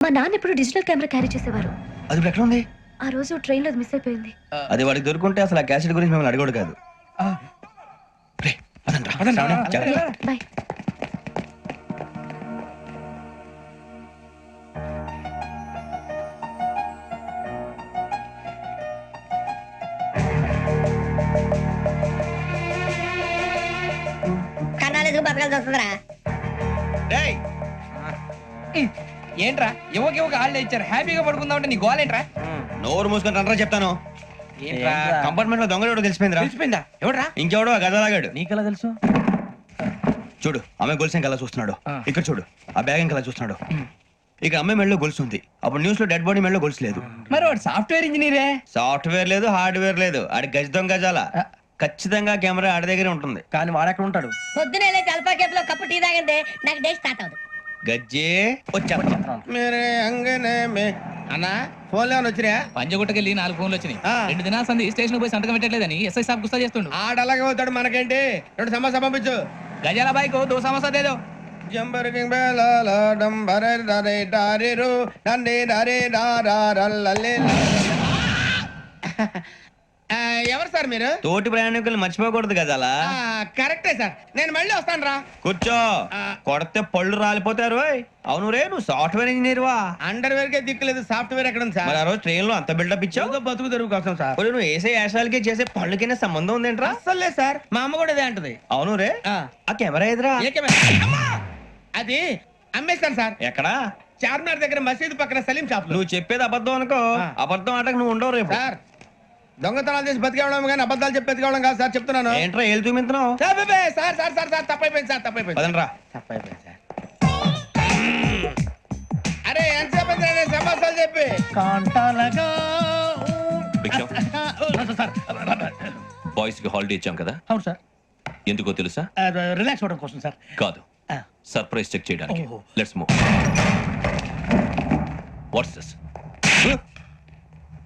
మా నాన్న ఇప్పుడు డిజిటల్ కెమెరా క్యారీ చేసేవారు. అది ఇప్పుడు ఎక్కడ ఉంది? ఆ రోజు ట్రైన్ లో మిస్ అయిపోయింది. అది వాడికి దొరుకుంటే అసలు ఆ క్యాసెట్ గురించి మిమ్మల్ని అడగడు కాదు. రే, పదండ్రా. శ్రావణి, జాగ్రత్త. బాయ్. కన్నాలేసుకు బతకాల్సి వస్తుందిరా. రేయ్ ఏంట్రా యువకి ఆళ్ళు ఇచ్చారు హ్యాపీగా పడుకుందామంటే నీ గోలేంట్రా? నోరు మూసుకొని రండ్రా చెప్తాను. ఏంట్రా కంపార్ట్మెంట్ లో దొంగడు తెలిసిపోయిందిరా. తెలిసిపోయిందా? ఎవడ్రా? ఇంకెవడో ఆ గదలాగాడు. నీకెలా తెలుసు? చూడు, ఆమె గొలుసు ఇంకలా చూస్తున్నాడు. ఇక్కడ చూడు, ఆ బ్యాగ్ ఇంకలా చూస్తున్నాడు. ఇక అమ్మాయి మెడలో గొలుసు ఉంది. అప్పుడు న్యూస్ లో డెడ్ బాడీ మెడలో గొలుసు లేదు. మరి వాడు సాఫ్ట్వేర్ ఇంజనీరే. సాఫ్ట్వేర్ లేదు, హార్డ్వేర్ లేదు. ఆడి గజ దొంగ గజాల. ఖచ్చితంగా కెమెరా ఆడి దగ్గరే ఉంటుంది. కానీ వాడెక్కడ ఉంటాడు? పొద్దునే లేచి అల్ఫా కేఫ్ లో కప్పు టీ తాగిందే నాకు డే స్టార్ట్ అవుతుంది. గజ్జే వచ్చా. మేరే అంగనే మే అన్నా ఫోన్లో వచ్చినా పంజగుట్టకెళ్ళి 4 ఫోన్లు వచ్చినాయి. 2 దినాల సంది స్టేషన్ పోయి సంతకం పెట్టలేదని ఎస్ఐ సాబ్ గుస్తా చేస్తుండు. ఆడలాగే పోతాడు, మనకేంటి? 2 సమస్య పంపించు. గజాల బైక్ 2 సమస్య దేదో. జంబరకింగ్ బేలాల డంబరే డరే డారిరు డండే డరే డారల్లలే. ఎవరు సార్ మీరు? తోటి ప్రయాణికులు మర్చిపోకూడదు గజాల. కరెక్టే సార్, నేను మళ్ళీ వస్తాను రా. కూర్చో, కొడితే పళ్ళు రాలిపోతారు. అవును రే, నువ్వు సాఫ్ట్వేర్ ఇంజనీర్ వా? అండర్వేర్ కే దిక్కులేదు, సాఫ్ట్వేర్ ఎక్కడ ఉంది సార్? మరి ఆ రోజు ట్రైన్ లో అంత బిల్డప్ ఇచ్చావు. బతుకు తెరుగు కోసం సార్. ఒరేయ్, నువ్వు వేసే యాశాలకి చేసే పళ్ళకైనా సంబంధం ఉందేంట్రా? అస్సలు లేదు సార్, మా అమ్మ కూడా అదే అంటది. అవును రే, ఆ. ఆ కెమెరా ఎదురా? ఏ కెమెరా? అమ్మా! అది అమ్మేస్తాను సార్. ఎక్కడా? చార్మినార్ దగ్గర మసీదు పక్కన సలీం షాప్ లో. నువ్వు చెప్పేది అబద్ధం అనుకో. ఆ. అబద్ధం ఆటకు నువ్వు ఉండవు రేపు. సార్, దొంగతనాలు చేసి బతికేవడం కానీ అబద్ధాలు చెప్పి బతికేవడం కాదు సార్, చెప్తున్నాను. ఏంట్రా ఏళ్ళు చూపించినావు? Sir sir sir sir sir తప్పైపోయింది సార్, తప్పైపోయింది. పదండ్రా. తప్పైపోయింది సార్. అరే ఎంతసేపు సమాసాలు చెప్పి బాయ్స్ కి హాలిడే ఇచ్చాం కదా? అవును సార్. ఎందుకో తెలుసా? రిలాక్స్ అవ్వడం కోసం సార్. కాదు, సర్ప్రైజ్ చెక్ చేయడానికి. ఓహో. Let's move. What's this?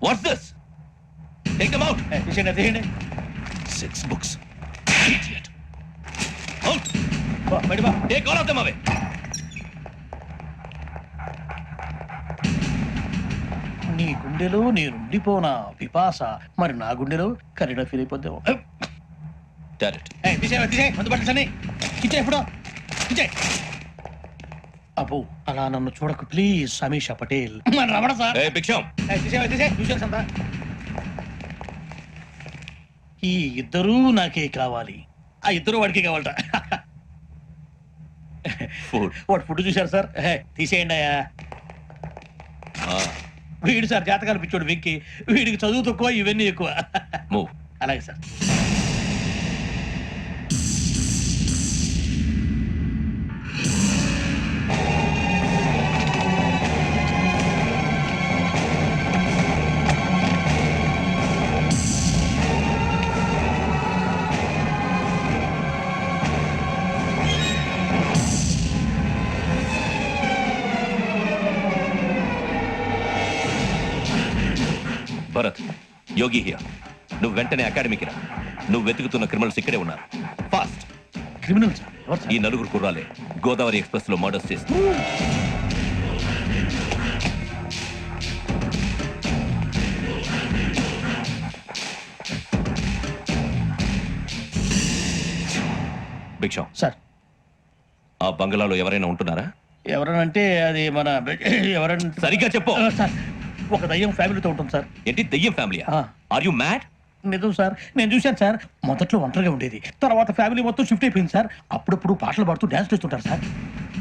What's this? Take them out. తీయండి. 6 books. Idiot. Out. Take all of them away. నీ గుండెలో నేనుండిపోనా పిపాస, మరి నా గుండెలో కరీడా ఫీల్ అయిపోద్దాం. Direct. అబ్బో, అలా నన్ను చూడకు ప్లీజ్. సమీషా పటేల్ మన Ramana sir. Hey, Big Sham. ఈ ఇద్దరూ నాకే కావాలి, ఆ ఇద్దరు వాడికే కావాలట. Food. వాడు ఫుడ్ చూశారు సార్. తీసేయండి అయ్యా. వీడు సార్ జాతకాలు పిచ్చోడు వెక్కి, వీడికి చదువు తక్కువ, ఇవన్నీ ఎక్కువ. Move. అలాగే సార్. Bharat, Yogi here. నువ్వు వెంటనే అకాడమీకి రా. నువ్వు వెతుకుతున్న క్రిమినల్స్ ఇక్కడే ఉన్నారు. ఫాస్ట్. Criminal sir? ఎవరు సార్? ఈ 4 కుర్రాలే గోదావరి ఎక్స్ప్రెస్ లో మర్డర్స్ చేస్తారు. భిక్షం సార్, ఆ బంగ్లాలో ఎవరైనా ఉంటున్నారా? ఎవరనంటే అది మన ఎవరంటే సరిగ్గా చెప్పు. సార్, ఒక దయ్యం ఫ్యామిలీతో ఉంటుంది సార్. ఏంటి దెయ్యం ఫ్యామిలీ? Are you mad? నిజం సార్, నేను చూశాను సార్. మొదట్లో ఒంటరిగా ఉండేది, తర్వాత ఫ్యామిలీ మొత్తం షిఫ్ట్ అయిపోయింది సార్. అప్పుడప్పుడు పాటలు పాడుతూ డాన్స్ చేస్తుంటారు సార్.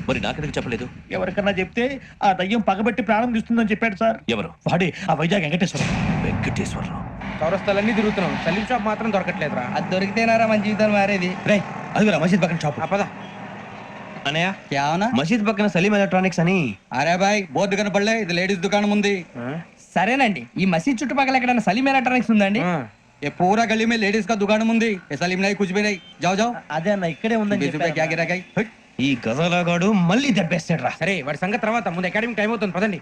మరి నాకెందుకు చెప్పలేదు? ఎవరికన్నా చెప్తే ఆ దయ్యం పగబెట్టి ప్రాణం తీస్తుందని చెప్పాడు సార్. ఎవరు? వాడే, ఆ వైజాగ్ వెంకటేశ్వరం. వెంకటేశ్వరరావు. చౌరస్తాలన్నీ తిరుగుతున్నాం, సలీం షాప్ మాత్రం దొరకట్లేదురా. అది దొరికితేనారా మన జీవితాలు మారేది. రే, అదిగురా మసీద్ పక్కన షాప్. పద. అనయ్య, क्या होना? మసీద్ పక్కన సలీం ఎలక్ట్రానిక్స్ అని. అరే బాయ్, బోర్డు కనపడలే, ఇది లేడీస్ దుకాణం ఉంది. సరేనండి, ఈ మసీద్ చుట్టుపక్కల ఎక్కడైనా సలీం ఎలక్ట్రానిక్స్ ఉందండి? ये पूरा गली में लेडीज का दुकान मुंदी, ये सलीम नहीं कुछ भी नहीं. जाओ जाओ. అదే అన్న, ఇక్కడే ఉందని 20 रुपए क्या गिरा गई? ఈ గజాలగాడు మళ్ళీ దెబ్బేస్తాడు రా. సరే వాడి సంగతి తర్వాత, ముందు అకాడమిక్ టైం అవుతుంది, పదండి.